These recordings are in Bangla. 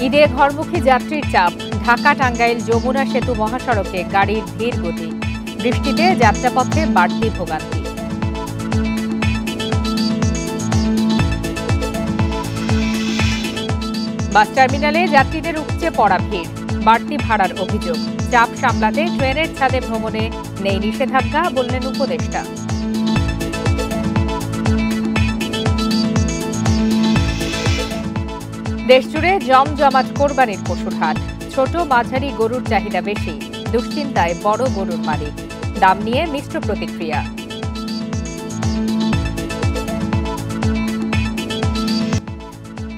ঈদে ঘরমুখী যাত্রীর চাপ। ঢাকা টাঙ্গাইল যমুনা সেতু মহাসড়কে গাড়ির ধীর গতি। বৃষ্টিতে যাত্রাপথে বাড়তি ভোগান্তি। বাস টার্মিনালে যাত্রীদের উপচে পড়া ভিড়। বাড়তি ভাড়ার অভিযোগ। চাপ সামলাতে ট্রেনের ছাদে ভ্রমণে নেই নিষেধাজ্ঞা, বললেন উপদেষ্টা। দেশজুড়ে জমজমাট কোরবানির পশুর হাট। ছোট মাঝারি গরুর চাহিদা বেশি। দুশ্চিন্তায় বড় গরুর মালিক। দাম নিয়ে মিশ্র প্রতিক্রিয়া।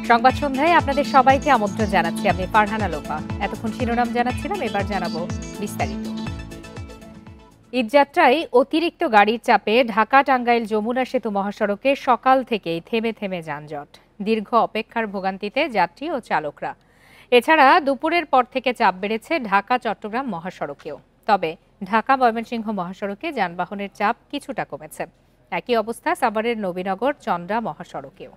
সংবাদ সন্ধ্যায় আপনাদের সবাইকে আমন্ত্রণ জানাচ্ছি। আমি ফারহানা লোপা। এতক্ষণ শিরোনাম জানাচ্ছিলাম, এবার জানাবো বিস্তারিত। ঈদযাত্রায় অতিরিক্ত গাড়ির চাপে ঢাকা টাঙ্গাইল যমুনা সেতু মহাসড়কে সকাল থেকেই থেমে থেমে যানজট। দীর্ঘ অপেক্ষার ভোগান্তিতে যাত্রী ও চালকরা। এছাড়া দুপুরের পর থেকে চাপ বেড়েছে ঢাকা চট্টগ্রাম মহাসড়কেও। তবে ঢাকা ময়মনসিংহ মহাসড়কে যানবাহনের চাপ কিছুটা কমেছে। একই অবস্থা সাভারের নবীনগর চন্দ্রা মহাসড়কেও।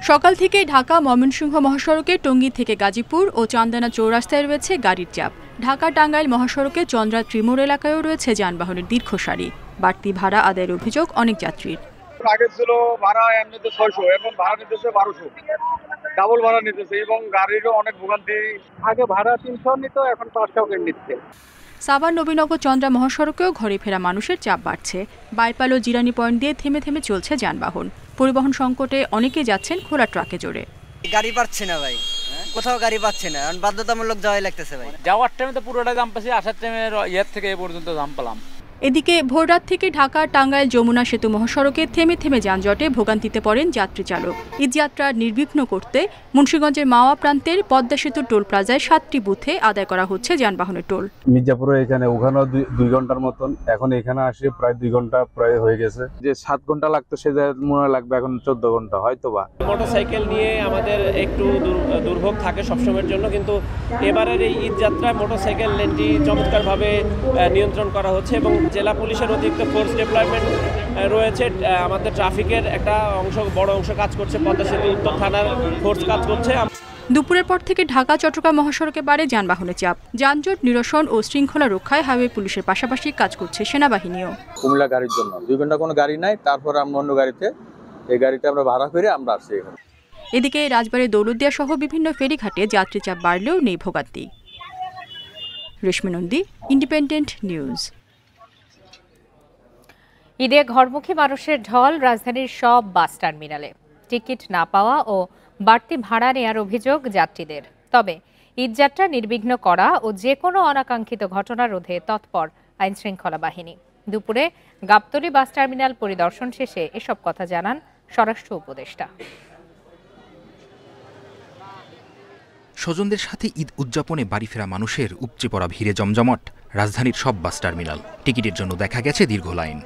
সকাল থেকে ঢাকা ময়মনসিংহ মহাসড়কে টঙ্গী থেকে গাজীপুর ও চান্দানা চৌরাস্তায় রয়েছে গাড়ির চাপ। ঢাকা টাঙ্গাইল মহাসড়কে চন্দ্রা ত্রিমোড় এলাকায়ও রয়েছে যানবাহনের দীর্ঘ সারি। বাড়তি ভাড়া আদায়ের অভিযোগ অনেক যাত্রীর। আগে ছিল ভাড়া এমনিতে 600, এখন ভাড়া নিতেছে 1200, ডাবল ভাড়া নিতেছে এবং গাড়িরও অনেক ভোগান্তি। আগে ভাড়া 300 নিত, এখন 500 করে নিচ্ছে। সাভার নবীনগর চন্দ্রা মহাসড়কেও ঘরে ফেরা মানুষের চাপ বাড়ছে। বাইপাল ও জিরানি পয়েন্ট দিয়ে থেমে থেমে চলছে যানবাহন। পরিবহন সংকটে অনেকেই যাচ্ছেন খোলা ট্রাকে জোরে। গাড়ি পাচ্ছে না ভাই, কোথাও গাড়ি পাচ্ছে না, বাধ্যতামূলক যাওয়াই লাগতেছে ভাই। যাওয়ার টাইমে তো পুরোটা দাম পাচ্ছি, আসার টাইমে ইয়ার থেকে এ পর্যন্ত দাম পেলাম। এদিকে ভোররাত থেকে ঢাকা টাঙ্গাইল যমুনা সেতু মহাসড়কে থেমে থেমে যানজটে ভোগান্তিতে পড়েন যাত্রী চালক। ঈদযাত্রা নির্বিঘ্ন করতে মুন্সিগঞ্জের মাওয়া প্রান্তের পদ্মা সেতু টোল প্লাজায় 7টি বুথে আদায় করা হচ্ছে যানবাহনের টোল। মির্জাপুরে এখানে ওখানেও 2 ঘন্টার মতন, এখন এখানে আসে প্রায় 2 ঘন্টা প্রায় হয়ে গেছে। যে 7 ঘন্টা লাগতো সে মনে লাগবে এখন 14 ঘন্টা হয়তো বা। মোটরসাইকেল নিয়ে আমাদের একটু দুর্ভোগ থাকে সবসময়ের জন্য, কিন্তু এবারের এই ঈদযাত্রায় মোটরসাইকেল লেনটি চমৎকারভাবে নিয়ন্ত্রণ করা হচ্ছে এবং জেলা পুলিশের অতিরিক্ত ফোর্স ডিপ্লয়মেন্ট রয়েছে। আমাদের ট্রাফিকের একটা বড় অংশ কাজ করছে, পদ্মা সেতু উত্তর থানার ফোর্স কাজ করছে। দুপুরের পর থেকে ঢাকা চট্টগ্রাম মহাসড়কে বাড়ে যানবাহনের চাপ। যানজট নিরসন ও শৃঙ্খলা রক্ষায় হাইওয়ে পুলিশের পাশাপাশি কাজ করছে সেনাবাহিনীও। কুমিল্লা গাড়ির জন্য 2 ঘন্টা কোনো গাড়ি নাই, তারপর আমরা অন্য গাড়িতে এই গাড়িতে আমরা ভাড়া করে আমরা আসছি এখানে। এদিকে রাজবাড়ী দৌলতদিয়া সহ বিভিন্ন ফেরিঘাটে যাত্রী চাপ বাড়লেও নেই ভোগান্তি। রেশমি নন্দী, ইন্ডিপেন্ডেন্ট নিউজ। ঈদে ঘরমুখী মানুষের ঢল রাজধানীর সব বাস টার্মিনালে। টিকিট না পাওয়া ও বাড়তি ভাড়া নেয়ার অভিযোগ যাত্রীদের। তবে ঈদযাত্রা নির্বিঘ্ন করা ও যে কোনো অনাকাঙ্ক্ষিত ঘটনা রোধে তৎপর আইনশৃঙ্খলা বাহিনী। দুপুরে গাবতলী বাস টার্মিনাল পরিদর্শন শেষে এসব কথা জানান স্বরাষ্ট্র উপদেষ্টা। স্বজনদের সাথে ঈদ উদযাপনে বাড়ি ফেরা মানুষের উপচে পড়া ভিড়ে জমজমাট রাজধানীর সব বাস টার্মিনাল। টিকিটের জন্য দেখা গেছে দীর্ঘ লাইন।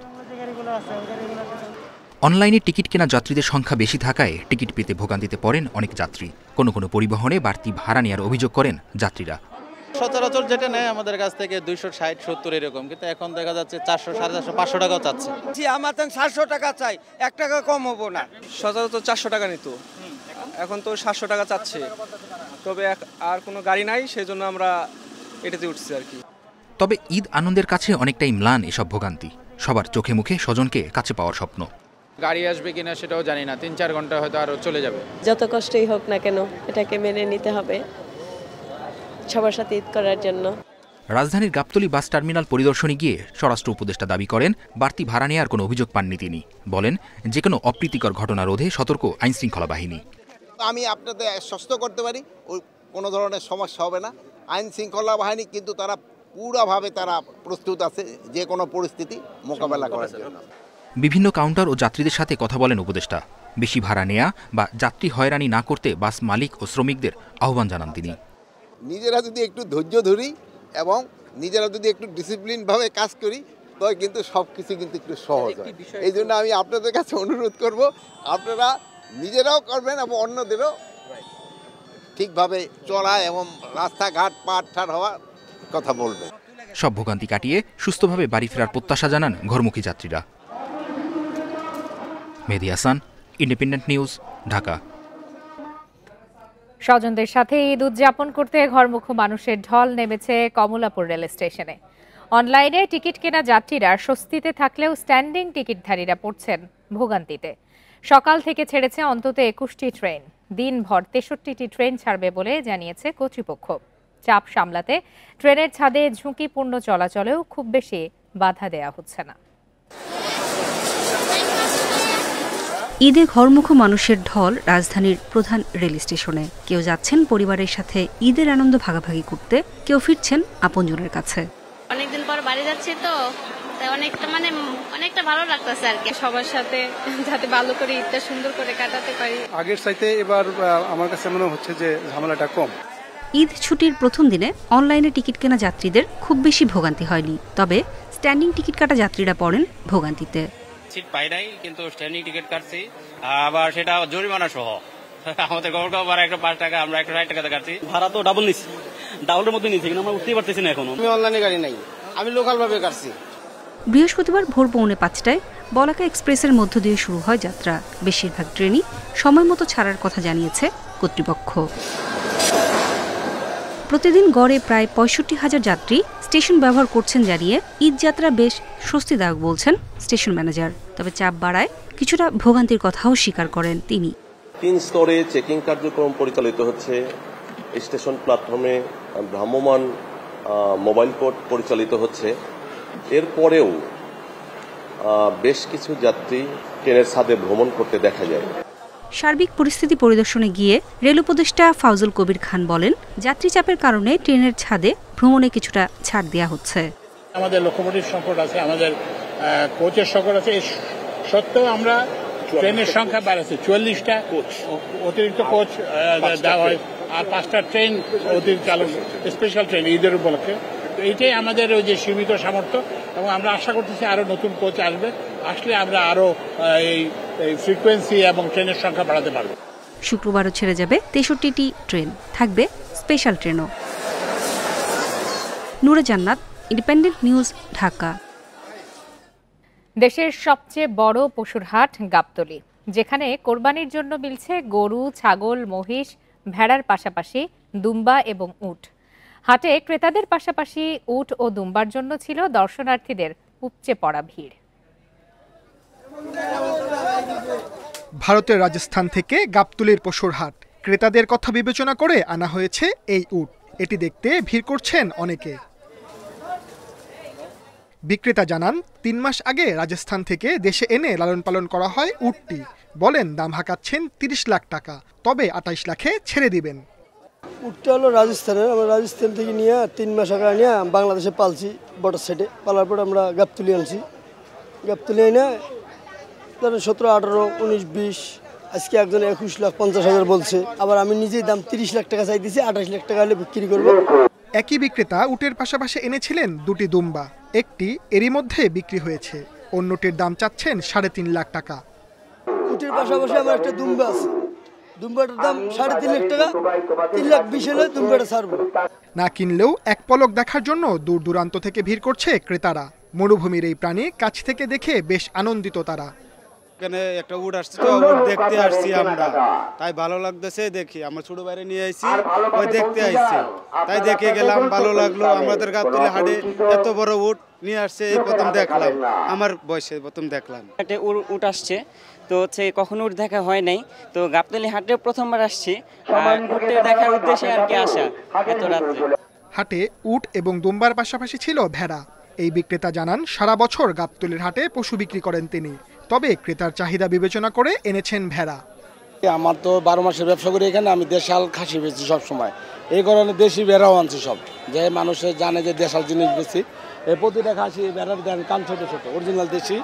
অনলাইনে টিকিট কেনা যাত্রীদের সংখ্যা বেশি থাকায় টিকিট পেতে ভোগান্তিতে পড়েন অনেক যাত্রী। কোনো কোনো পরিবহনে বাড়তি ভাড়া নেওয়ার অভিযোগ করেন যাত্রীরা। সচরাচর যেটা নেয় আমাদের কাছ থেকে 260-70 এরকম, কিন্তু এখন দেখা যাচ্ছে 400, 450, 500 টাকাও চাচ্ছে। আমার 700 টাকা চাই, 1 টাকা কম হবো না। সচরাচর 400 টাকা নিত, এখন তো 700 টাকা চাচ্ছে। তবে আর কোনো গাড়ি নাই, সেই জন্য আমরা এটাতে উঠছি আর কি। তবে ঈদ আনন্দের কাছে অনেকটাই ম্লান এসব ভোগান্তি। সবার চোখে মুখে স্বজনকে কাছে পাওয়ার স্বপ্ন। গাড়ি আসবে কিনা সেটাও জানি না, 3-4 ঘন্টা হয়তো আরো চলে যাবে। যত কষ্টই হোক না কেন এটাকে মেনে নিতে হবে সবার সাথে ঈদ করার জন্য। রাজধানীর গাবতলী বাস টার্মিনাল পরিদর্শনে গিয়ে স্বরাষ্ট্র উপদেষ্টা দাবি করেন বাড়তি ভাড়া নেওয়ার কোনো অভিযোগ পাননি তিনি। বলেন যে কোনো অপ্রীতিকর ঘটনা রোধে সতর্ক আইনশৃঙ্খলা বাহিনী। আমি আপনাদের আশ্বস্ত করতে পারি ওই কোনো ধরনের সমস্যা হবে না। আইন শৃঙ্খলা বাহিনী কিন্তু তারা পুরোভাবে তারা প্রস্তুত আছে যে কোনো পরিস্থিতি মোকাবেলা করার জন্য। বিভিন্ন কাউন্টার ও যাত্রীদের সাথে কথা বলেন উপদেষ্টা। বেশি ভাড়া নেয়া বা যাত্রী হয়রানি না করতে বাস মালিক ও শ্রমিকদের আহ্বান জানান তিনি। নিজেরা যদি একটু ধৈর্য ধরি এবং নিজেরা যদি একটু ডিসিপ্লিনভাবে কাজ করি তবে কিন্তু সব কিছু কিন্তু একটু সহজ হয়। এই জন্য আমি আপনাদের কাছে অনুরোধ করব, আপনারা নিজেরাও করবেন এবং অন্যদেরও ঠিকভাবে চলা এবং রাস্তাঘাট পাটঠার হওয়ার কথা বলবেন। সব ভোগান্তি কাটিয়ে সুস্থভাবে বাড়ি ফেরার প্রত্যাশা জানান ঘরমুখী যাত্রীরা। মেহেদী হাসান, ইন্ডিপেন্ডেন্ট নিউজ, ঢাকা। স্বজনদের সাথে ঈদ উদযাপন করতে ঘরমুখো মানুষের ঢল নেমেছে কমলাপুর রেল স্টেশনে। অনলাইনে টিকিট কেনা যাত্রীরা স্বস্তিতে থাকলেও স্ট্যান্ডিং টিকিটধারীরা পড়ছেন ভোগান্তিতে। সকাল থেকে ছেড়েছে অন্তত 21টি ট্রেন। দিনভর 63টি ট্রেন ছাড়বে বলে জানিয়েছে কর্তৃপক্ষ। চাপ সামলাতে ট্রেনের ছাদে ঝুঁকিপূর্ণ চলাচলেও খুব বেশি বাধা দেওয়া হচ্ছে না। ঈদে ঘরমুখো মানুষের ঢল রাজধানীর প্রধান রেল স্টেশনে। কেউ যাচ্ছেন পরিবারের সাথে ঈদের আনন্দ ভাগাভাগি করতে, কেউ ফিরছেন আপনজনের কাছে। অনেকদিন পর বাড়ি যাচ্ছি তো তাই অনেকটা ভালো লাগতেছে আর কি, সবার সাথে যাতে ভালো করে ঈদটা সুন্দর করে কাটাতে পারি। আগের চাইতে এবার আমার কাছে মনে হচ্ছে যে ঝামেলাটা কম। ঈদ ছুটির প্রথম দিনে অনলাইনে টিকিট কেনা যাত্রীদের খুব বেশি ভোগান্তি হয়নি, তবে স্ট্যান্ডিং টিকিট কাটা যাত্রীরা পড়েন ভোগান্তিতে। সিট পাই নাই, কিন্তু স্ট্যান্ডিং টিকিট কাটছি, আবার সেটা জরিমানা সহ। আমাদের গভর্নমেন্ট একটা 5 টাকা, আমরা 160 টাকাতে কাটছি। ভাড়া তো ডাবল নিচ্ছি, ডাবলের মধ্যে নিচ্ছি, কিন্তু আমরা উঠতেই পারতেছি না এখনো। আমি অনলাইনে গাড়ি নাই, আমি লোকাল ভাবে কাটছি। বৃহস্পতিবার ভোর 4:45টায় বলাকা এক্সপ্রেসের মধ্য দিয়ে শুরু হয় যাত্রা। বেশিরভাগ ট্রেনই সময় মতো ছাড়ার কথা জানিয়েছে কর্তৃপক্ষ। প্রতিদিন গড়ে প্রায় 65,000 যাত্রী স্টেশন ব্যবহার করছেন জানিয়ে ঈদ যাত্রা বেশ স্বস্তিদায়ক বলছেন স্টেশন ম্যানেজার। তবে চাপ বাড়ায় কিছুটা ভোগান্তির কথাও স্বীকার করেন তিনি। 3 স্তরে চেকিং কার্যক্রম পরিচালিত হচ্ছে। স্টেশন প্ল্যাটফর্মে ভ্রাম্যমাণ মোবাইল কোর্ট পরিচালিত হচ্ছে। এরপরেও বেশ কিছু যাত্রী ট্রেনের ছাদে ভ্রমণ করতে দেখা যায়। সার্বিক পরিস্থিতি পরিদর্শনে গিয়ে রেল উপদেষ্টা ফাউজুল কবির খান বলেন, যাত্রী চাপের কারণে ট্রেনের ছাদে ভ্রমণে কিছুটা ছাড় দেওয়া হচ্ছে। আমাদের লোকোমোটিভ সংকট আছে, আমাদের কোচের সংকট আছে, সত্ত্বেও আমরা ট্রেনের সংখ্যা বাড়াচ্ছি। 44টা অতিরিক্ত কোচ দেওয়া হয়, আর 5টা ট্রেন অতিরিক্ত চালু, স্পেশাল ট্রেন ঈদের উপলক্ষে। তো এইটাই আমাদের ওই যে সীমিত সামর্থ্য, এবং আমরা আশা করতেছি আরো নতুন কোচ আসলে আমরা আরো এই ফ্রিকোয়েন্সি এবং ট্রেনের সংখ্যা বাড়াতে পারব। শুক্রবারও ছেড়ে যাবে 63টি ট্রেন, থাকবে স্পেশাল ট্রেনও। নূরে জান্নাত, ইন্ডিপেন্ডেন্ট নিউজ, ঢাকা। দেশের সবচেয়ে বড় পশুর হাট গাবতলী, যেখানে কোরবানির জন্য মিলছে গরু, ছাগল, মহিষ, ভেড়ার পাশাপাশি দুম্বা এবং উট। হাটে ক্রেতাদের পাশাপাশি উট ও দুম্বার জন্য ছিল দর্শনার্থীদের উপচে পড়া ভিড়। ভারতের রাজস্থান থেকে গাবতলীর পশুর হাট, ক্রেতাদের কথা বিবেচনা করে আনা হয়েছে এই উট। এটি দেখতে ভিড় করছেন অনেকে। বিক্রেতা জানান, 3 মাস আগে রাজস্থান থেকে দেশে এনে লালন পালন করা হয় উটটি। বলেন, দাম হাঁকাচ্ছেন 30 লাখ টাকা, তবে 28 লাখে ছেড়ে দিবেন। উটটা হলো রাজস্থানের, আমরা রাজস্থান থেকে নিয়ে 3 মাস আগে নিয়ে বাংলাদেশে পালছি বর্ডার সাইডে। পালার পর আমরা গাবতলী আনছি। গাবতলী এনে 17, 18, 19, 20, আজকে একজন 21,50,000 বলছে। আবার আমি নিজেই দাম 30 লাখ টাকা চাই দিয়েছি, 28 লাখ টাকা হলে বিক্রি করবো। একই বিক্রেতা উটের পাশাপাশি এনেছিলেন 2টি দুম্বা। একটি এরই মধ্যে বিক্রি হয়েছে, অন্যটির দাম চাচ্ছেন 3.5 লাখ টাকা। উটের পাশাপাশি আমার একটা দুম্বা আছে, দুম্বাটার দাম 3.5 লাখ টাকা। 3,20,000 হলে দুম্বাটা ছাড়বো। না কিনলেও এক পলক দেখার জন্য দূর দূরান্ত থেকে ভিড় করছে ক্রেতারা। মরুভূমির এই প্রাণী কাছ থেকে দেখে বেশ আনন্দিত তারা। এখানে একটা উট আসছে তো, উট দেখতে আসছি আমরা, তাই ভালো লাগতেছে। দেখি আমার ছোট বাইরে নিয়ে আইছি, ওই দেখতে আইছি, তাই দেখে গেলাম, ভালো লাগলো। আমাদের গাবতলী হাটে এত বড় উট নিয়ে আসছে, এই প্রথম দেখলাম, আমার বয়সে প্রথম দেখলাম। হাটে উট আসছে তো হচ্ছে কখনো উট দেখা হয় নাই, তো গাবতলী হাটে প্রথমবার আসছি, উটের দেখার উদ্দেশ্যে আর কি আসা এত রাত্রে। হাটে উট এবং দুম্বার পাশাপাশি ছিল ভেড়া। এই বিক্রেতা জানান, সারা বছর গাবতলীর হাটে পশু বিক্রি করেন তিনি, তবে ক্রেতার চাহিদা বিবেচনা করে এনেছেন ভেড়া। আমার তো 12 মাসের ব্যবসা করি এখানে, আমি দেশাল খাসি বেচি সবসময়। এই কারণে দেশি ভেড়াও আনছি সব, যে মানুষের জানে যে দেশাল জিনিস বেশি। এই প্রতিটা খাসি ভেড়ার দেন কান ছোট ছোট, অরিজিনাল দেশি।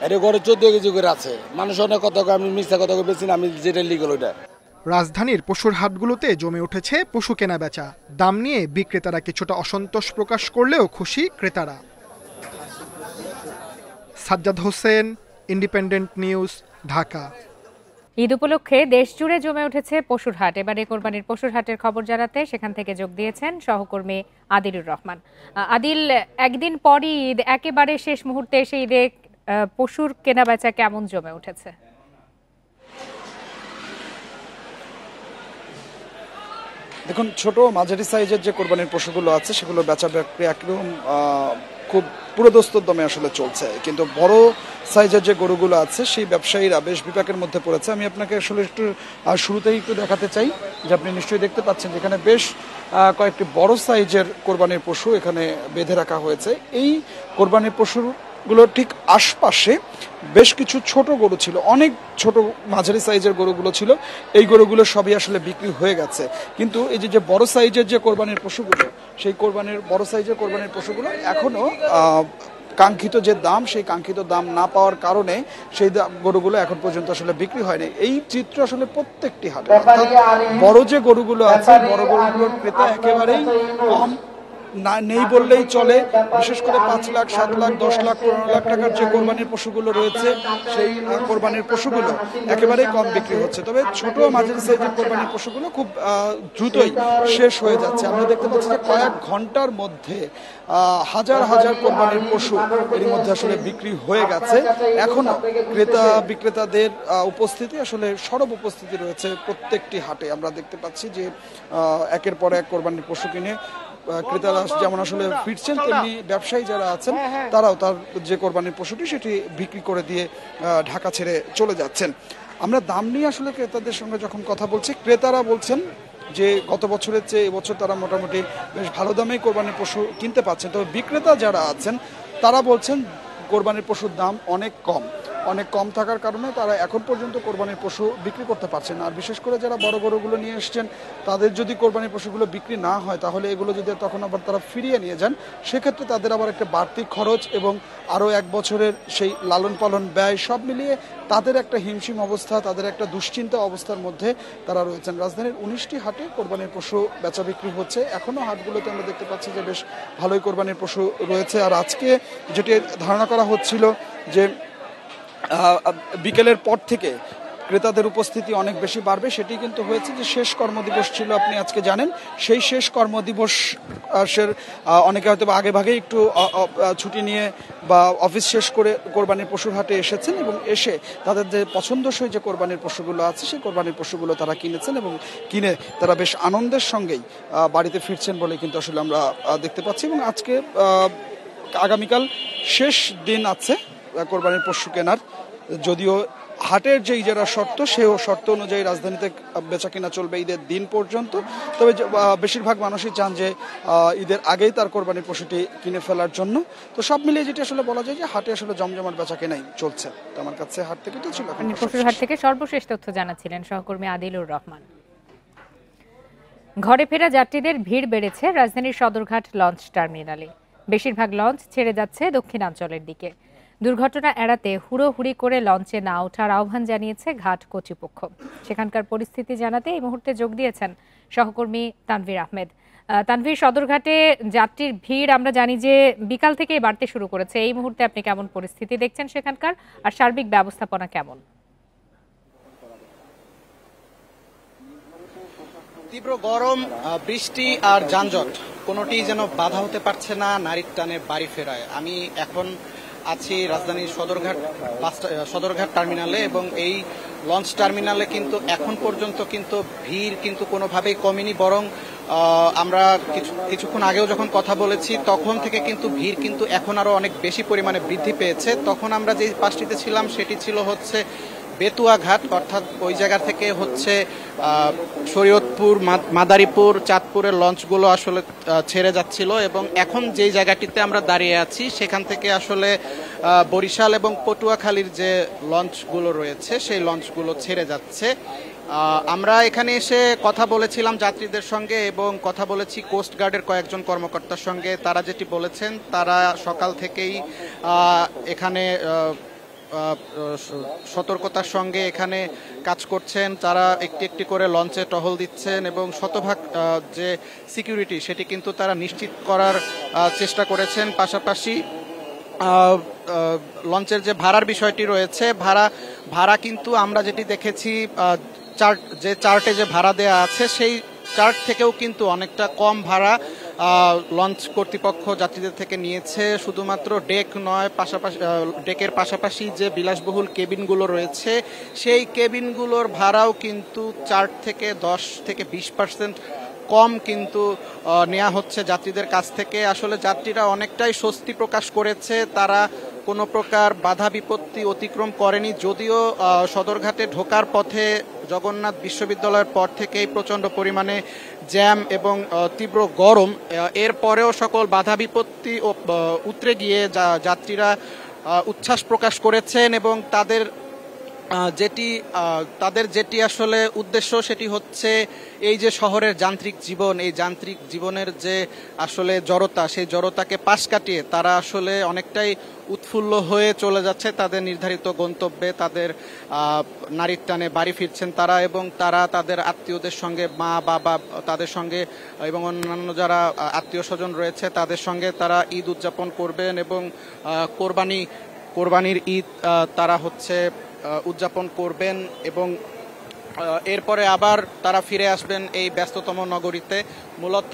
এর ঘরে 14 কেজি করে আছে। মানুষ অনেক কথা, আমি মিথ্যা কথা বেশি না, আমি যেটা লিগাল ওইটা। রাজধানীর পশুর হাটগুলোতে জমে উঠেছে পশু কেনা বেচা। দাম নিয়ে বিক্রেতারা কিছুটা অসন্তোষ প্রকাশ করলেও খুশি ক্রেতারা। Sajjad Hossain, Independent News, Dhaka. ঈদ উপলক্ষে দেশ জুড়ে জমে উঠেছে পশুর হাট। এবারে কোরবানির পশুর হাটের খবর জানাতে সেখান থেকে যোগ দিয়েছেন সহকর্মী আদিলুর রহমান। আদিল, একদিন পরই ঈদ, একেবারে শেষ মুহূর্তে এসে ঈদে পশুর কেনাবেচা কেমন জমে উঠেছে? দেখুন, ছোট মাঝারি সাইজের যে কোরবানির পশুগুলো আছে সেগুলো বেচা বিক্রি একদম খুব পুরোদস্তুর দমে আসলে চলছে, কিন্তু বড় সাইজের যে গরুগুলো আছে সেই ব্যবসায়ীরা বেশ বিপাকের মধ্যে পড়েছে। আমি আপনাকে আসলে একটু শুরুতেই একটু দেখাতে চাই যে আপনি নিশ্চয়ই দেখতে পাচ্ছেন যেখানে বেশ কয়েকটি বড় সাইজের কোরবানির পশু এখানে বেঁধে রাখা হয়েছে। এই কোরবানির পশুগুলোর ঠিক আশপাশে বেশ কিছু ছোট গরু ছিল, অনেক ছোট মাঝারি সাইজের গরুগুলো ছিল। এই গরুগুলো সবই আসলে বিক্রি হয়ে গেছে, কিন্তু এই যে বড় সাইজের যে কোরবানির পশুগুলো, সেই বড় সাইজের কোরবানির পশুগুলো এখনো কাঙ্ক্ষিত যে দাম, সেই কাঙ্ক্ষিত দাম না পাওয়ার কারণে সেই গরুগুলো এখন পর্যন্ত আসলে বিক্রি হয়নি। এই চিত্র আসলে প্রত্যেকটি হাটে, অর্থাৎ বড় যে গরুগুলো আছে, বড় গরুগুলোর ক্রেতা একেবারেই কম নেই বললেই চলে। বিশেষ করে 5 লাখ, 7 লাখ, 10 লাখ, 15 লাখ টাকার যে কোরবানির পশুগুলো রয়েছে সেই কোরবানির পশুগুলো একেবারেই কম বিক্রি হচ্ছে। তবে ছোট মাঝারি সাইজের কোরবানির পশুগুলো খুব দ্রুতই শেষ হয়ে যাচ্ছে। আমরা দেখতে পাচ্ছি যে কয়েক ঘন্টার মধ্যে হাজার হাজার কোরবানির পশু এর মধ্যে আসলে বিক্রি হয়ে গেছে। এখনো ক্রেতা বিক্রেতাদের উপস্থিতি আসলে সরব উপস্থিতি রয়েছে প্রত্যেকটি হাটে। আমরা দেখতে পাচ্ছি যে একের পর এক কোরবানির পশু কিনে ক্রেতারা যেমন আসলে ফিরছেন, তেমনি ব্যবসায়ী যারা আছেন তারাও তার যে কোরবানির পশুটি সেটি বিক্রি করে দিয়ে ঢাকা ছেড়ে চলে যাচ্ছেন। আমরা দাম নিয়ে আসলে ক্রেতাদের সঙ্গে যখন কথা বলছি, ক্রেতারা বলছেন যে গত বছরের চেয়ে এবছর তারা মোটামুটি বেশ ভালো দামেই কোরবানির পশু কিনতে পাচ্ছেন। তবে বিক্রেতা যারা আছেন তারা বলছেন কোরবানির পশুর দাম অনেক কম থাকার কারণে তারা এখন পর্যন্ত কোরবানির পশু বিক্রি করতে পারছেন না। আর বিশেষ করে যারা বড় গরুগুলো নিয়ে এসছেন, তাদের যদি কোরবানির পশুগুলো বিক্রি না হয়, তাহলে এগুলো যদি তখন আবার তারা ফিরিয়ে নিয়ে যান, সেক্ষেত্রে তাদের আবার একটা বাড়তি খরচ এবং আরও 1 বছরের সেই লালন পালন ব্যয় সব মিলিয়ে তাদের একটা হিমশিম অবস্থা, তাদের একটা দুশ্চিন্তা অবস্থার মধ্যে তারা রয়েছেন। রাজধানীর 19টি হাটে কোরবানির পশু বেচা বিক্রি হচ্ছে। এখনও হাটগুলোতে আমরা দেখতে পাচ্ছি যে বেশ ভালোই কোরবানির পশু রয়েছে। আর আজকে যেটি ধারণা করা হচ্ছিল যে বিকেলের পর থেকে ক্রেতাদের উপস্থিতি অনেক বেশি বাড়বে, সেটি কিন্তু হয়েছে। যে শেষ কর্মদিবস ছিল, আপনি আজকে জানেন, সেই শেষ কর্মদিবসের অনেকে হয়তো আগে ভাগে একটু ছুটি নিয়ে বা অফিস শেষ করে কোরবানির পশুর হাটে এসেছেন এবং এসে তাদের যে পছন্দসই যে কোরবানির পশুগুলো আছে সেই কোরবানির পশুগুলো তারা কিনেছেন এবং কিনে তারা বেশ আনন্দের সঙ্গেই বাড়িতে ফিরছেন বলে কিন্তু আসলে আমরা দেখতে পাচ্ছি। এবং আজকে আগামীকাল শেষ দিন আছে কোরবানির পশু কেনার, যদিও হাটের যে ইজারা শর্ত, সেও শর্ত অনুযায়ী রাজধানীতে বেচা কিনা চলবে ঈদের দিন পর্যন্ত। তবে বেশিরভাগ মানুষই চান যে ঈদের আগেই তার কোরবানির পশুটি কিনে ফেলার জন্য। তো সব মিলিয়ে যেটি আসলে বলা যায় যে হাটে আসলে জমজমাট বেচা কেনাই চলছে। তো আমার কাছে হাট থেকে তো ছিল, পশুর হাট থেকে সর্বশেষ তথ্য জানাচ্ছিলেন সহকর্মী আদিলুর রহমান। ঘরে ফেরা যাত্রীদের ভিড় বেড়েছে রাজধানীর সদরঘাট লঞ্চ টার্মিনালে। বেশিরভাগ লঞ্চ ছেড়ে যাচ্ছে দক্ষিণাঞ্চলের দিকে। দুর্ঘটনা এড়াতে হুড়োহুড়ি করে লঞ্চে না ওঠার আহ্বান জানিয়েছে ঘাট কর্তৃপক্ষ। সেখানকার পরিস্থিতি জানাতে এই মুহূর্তে যোগ দিয়েছেন সহকর্মী তানভীর আহমেদ। তানভীর, সদরঘাটে যাত্রীর ভিড় আমরা জানি যে বিকাল থেকেই বাড়তে শুরু করেছে। এই মুহূর্তে আপনি কেমন পরিস্থিতি দেখছেন সেখানকার, আর সার্বিক ব্যবস্থাপনা কেমন? তীব্র গরম, বৃষ্টি আর যানজট কোনোটি যেন বাধা হতে পারছে না নারীর টানে বাড়ি ফেরায়। আমি এখন আছি রাজধানীর সদরঘাট টার্মিনালে এবং এই লঞ্চ টার্মিনালে কিন্তু এখন পর্যন্ত কিন্তু ভিড় কিন্তু কোনোভাবেই কমেনি, বরং আমরা কিছুক্ষণ আগেও যখন কথা বলেছি তখন থেকে কিন্তু ভিড় কিন্তু এখন আরো অনেক বেশি পরিমাণে বৃদ্ধি পেয়েছে। তখন আমরা যে পাশটিতে ছিলাম সেটি ছিল হচ্ছে বেতুয়া ঘাট, অর্থাৎ ওই জায়গা থেকে হচ্ছে শরীয়তপুর, মাদারীপুর, চাঁদপুরের লঞ্চগুলো আসলে ছেড়ে যাচ্ছিল এবং এখন যেই জায়গাটিতে আমরা দাঁড়িয়ে আছি সেখান থেকে আসলে বরিশাল এবং পটুয়াখালীর যে লঞ্চগুলো রয়েছে সেই লঞ্চগুলো ছেড়ে যাচ্ছে। আমরা এখানে এসে কথা বলেছিলাম যাত্রীদের সঙ্গে এবং কথা বলেছি কোস্ট গার্ডের কয়েকজন কর্মকর্তার সঙ্গে। তারা যেটি বলেছেন, তারা সকাল থেকেই এখানে সতর্কতার সঙ্গে এখানে কাজ করছেন। তারা একটি একটি করে লঞ্চে টহল দিচ্ছেন এবং শতভাগ যে সিকিউরিটি সেটি কিন্তু তারা নিশ্চিত করার চেষ্টা করেছেন। পাশাপাশি লঞ্চের যে ভাড়ার বিষয়টি রয়েছে, ভাড়া কিন্তু আমরা যেটি দেখেছি চার্টে যে ভাড়া দেয়া আছে সেই চার্ট থেকেও কিন্তু অনেকটা কম ভাড়া লঞ্চ কর্তৃপক্ষ যাত্রীদের থেকে নিয়েছে। শুধুমাত্র ডেক নয়, পাশাপাশি ডেকের পাশাপাশি যে বিলাসবহুল কেবিনগুলো রয়েছে সেই কেবিনগুলোর ভাড়াও কিন্তু চার্ট থেকে 10 থেকে 20% কম কিন্তু নেওয়া হচ্ছে যাত্রীদের কাছ থেকে। আসলে যাত্রীরা অনেকটাই স্বস্তি প্রকাশ করেছে, তারা কোনো প্রকার বাধা বিপত্তি অতিক্রম করেনি। যদিও সদরঘাটে ঢোকার পথে জগন্নাথ বিশ্ববিদ্যালয়ের পর থেকেই প্রচণ্ড পরিমাণে জ্যাম এবং তীব্র গরম, এরপরেও সকল বাধা বিপত্তি উতরে গিয়ে যাত্রীরা উচ্ছ্বাস প্রকাশ করেছেন এবং তাদের যেটি আসলে উদ্দেশ্য সেটি হচ্ছে এই যে শহরের যান্ত্রিক জীবন, এই যান্ত্রিক জীবনের যে আসলে জড়তা, সেই জড়তাকে পাশ কাটিয়ে তারা আসলে অনেকটাই উৎফুল্ল হয়ে চলে যাচ্ছে তাদের নির্ধারিত গন্তব্যে। তাদের নারীর টানে বাড়ি ফিরছেন তারা এবং তারা তাদের আত্মীয়দের সঙ্গে, মা বাবা তাদের সঙ্গে এবং অন্যান্য যারা আত্মীয় স্বজন রয়েছে তাদের সঙ্গে তারা ঈদ উদযাপন করবেন এবং কোরবানির ঈদ তারা উদযাপন করবেন এবং এরপরে আবার তারা ফিরে আসবেন এই ব্যস্ততম নগরীতে। মূলত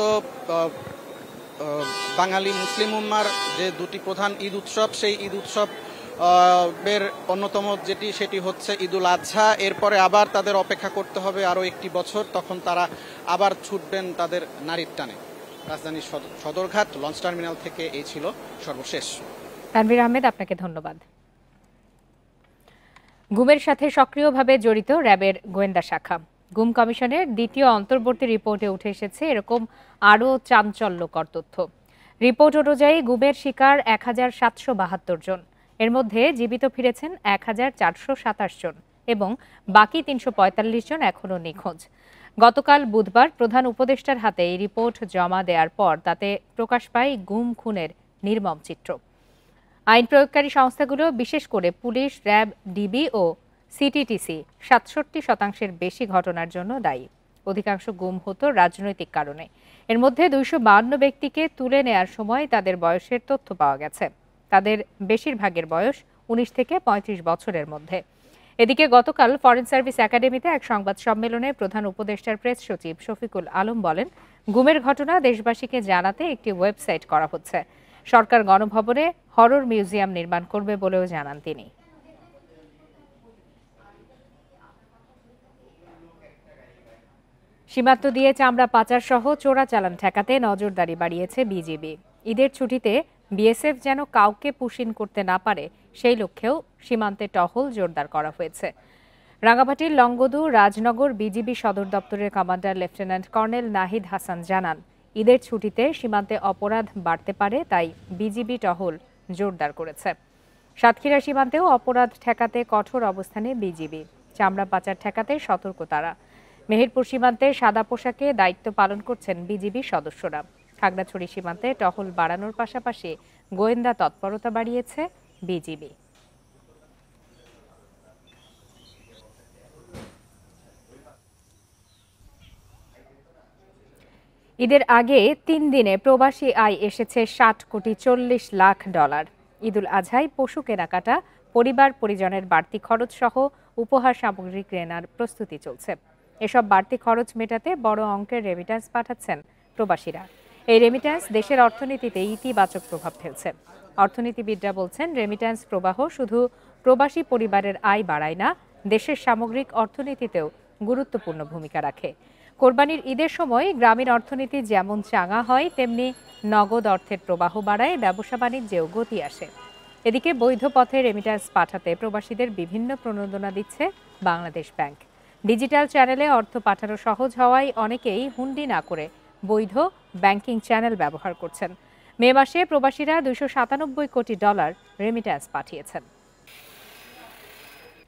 বাঙালি মুসলিম উম্মার যে দুটি প্রধান ঈদ উৎসব, সেই ঈদ উৎসব এর অন্যতম সেটি হচ্ছে ঈদুল আজহা। এরপরে আবার তাদের অপেক্ষা করতে হবে আরও একটি বছর, তখন তারা আবার ছুটবেন তাদের নারীর টানে। রাজধানীর সদরঘাট লঞ্চ টার্মিনাল থেকে এই ছিল সর্বশেষ। তানভীর আহমেদ, আপনাকে ধন্যবাদ। গুমের সাথে সক্রিয়ভাবে জড়িত র্যাবের গোয়েন্দা শাখা। গুম কমিশনের দ্বিতীয় অন্তর্বর্তী রিপোর্টে উঠে এসেছে এরকম আরও চাঞ্চল্যকর তথ্য। রিপোর্ট অনুযায়ী গুমের শিকার ১,৭৭২ জন, এর মধ্যে জীবিত ফিরেছেন ১,৪২৭ জন এবং বাকি ৩৪৫ জন এখনও নিখোঁজ। গতকাল বুধবার প্রধান উপদেষ্টার হাতে এই রিপোর্ট জমা দেওয়ার পর তাতে প্রকাশ পায় গুম খুনের নির্মম চিত্র। আইন প্রয়োগকারী সংস্থাগুলো, বিশেষ করে পুলিশ, র্যাব, ডিবি ও সিটিটিসি ৬৭% বেশি ঘটনার জন্য দায়ী। অধিকাংশ গুম হতো রাজনৈতিক কারণে। এর মধ্যে ২৫২ ব্যক্তিকে তুলে নেয়ার সময় তাদের বয়সের তথ্য পাওয়া গেছে। তাদের বেশিরভাগের বয়স ১৯ থেকে ৩৫ বছরের মধ্যে। এদিকে গতকাল ফরেন সার্ভিস একাডেমিতে এক সংবাদ সম্মেলনে প্রধান উপদেষ্টার প্রেস সচিব শফিকুল আলম বলেন, গুমের ঘটনা দেশবাসীকে জানাতে একটি ওয়েবসাইট করা হচ্ছে। সরকার গণভবনে হরর মিউজিয়াম নির্মাণ করবে বলেও জানান তিনি। সীমান্ত দিয়ে চামড়া পাচার সহ চোরাচালান ঠেকাতে নজরদারি বাড়িয়েছে বিজিবি। ঈদের ছুটিতে বিএসএফ যেন কাউকে পুশিন করতে না পারে সেই লক্ষ্যেও সীমান্তে টহল জোরদার করা হয়েছে। রাঙ্গামাটির লংগদু রাজনগর বিজিবি সদর দপ্তরের commander lieutenant colonel Nahid Hasan জানান, ঈদের ছুটিতে সীমান্তে অপরাধ বাড়তে পারে, তাই বিজিবি টহল জোরদার করেছে। সাতক্ষীরা সীমান্তেও অপরাধ ঠেকাতে কঠোর অবস্থানে বিজিবি। চামড়া পাচার ঠেকাতে সতর্ক তারা। মেহেরপুর সীমান্তে সাদা পোশাকে দায়িত্ব পালন করছেন বিজিবি সদস্যরা। খাগড়াছড়ি সীমান্তে টহল বাড়ানোর পাশাপাশি গোয়েন্দা তৎপরতা বাড়িয়েছে বিজিবি। ঈদের আগে ৩ দিনে প্রবাসী আয় এসেছে $৬০,৪০,০০,০০০। ঈদুল আজহায় পশু কেনাকাটা, পরিবার পরিজনের বাড়তি খরচ সহ উপহার সামগ্রী কেনার প্রস্তুতি চলছে। এসব বাড়তি খরচ মেটাতে বড় অঙ্কের রেমিট্যান্স পাঠাচ্ছেন প্রবাসীরা। এই রেমিট্যান্স দেশের অর্থনীতিতে ইতিবাচক প্রভাব ফেলছে। অর্থনীতিবিদরা বলছেন, রেমিট্যান্স প্রবাহ শুধু প্রবাসী পরিবারের আয় বাড়ায় না, দেশের সামগ্রিক অর্থনীতিতেও গুরুত্বপূর্ণ ভূমিকা রাখে। কোরবানির ঈদের সময় গ্রামীণ অর্থনীতি যেমন চাঙা হয়, তেমনি নগদ অর্থের প্রবাহ বাড়ায়, ব্যবসা বাণিজ্যেও গতি আসে। এদিকে বৈধ পথে রেমিট্যান্স পাঠাতে প্রবাসীদের বিভিন্ন প্রণোদনা দিচ্ছে বাংলাদেশ ব্যাংক। ডিজিটাল চ্যানেলে অর্থ পাঠানো সহজ হওয়ায় অনেকেই হুন্ডি না করে বৈধ ব্যাংকিং চ্যানেল ব্যবহার করছেন। মে মাসে প্রবাসীরা $২৯৭ কোটি রেমিট্যান্স পাঠিয়েছেন।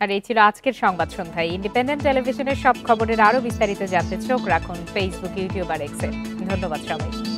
আর এই ছিল আজকের সংবাদ সন্ধ্যায়। ইন্ডিপেন্ডেন্ট টেলিভিশনের সব খবরের আরও বিস্তারিত জানতে চোখ রাখুন ফেসবুক, ইউটিউব আর এক্সে। ধন্যবাদ সবাই।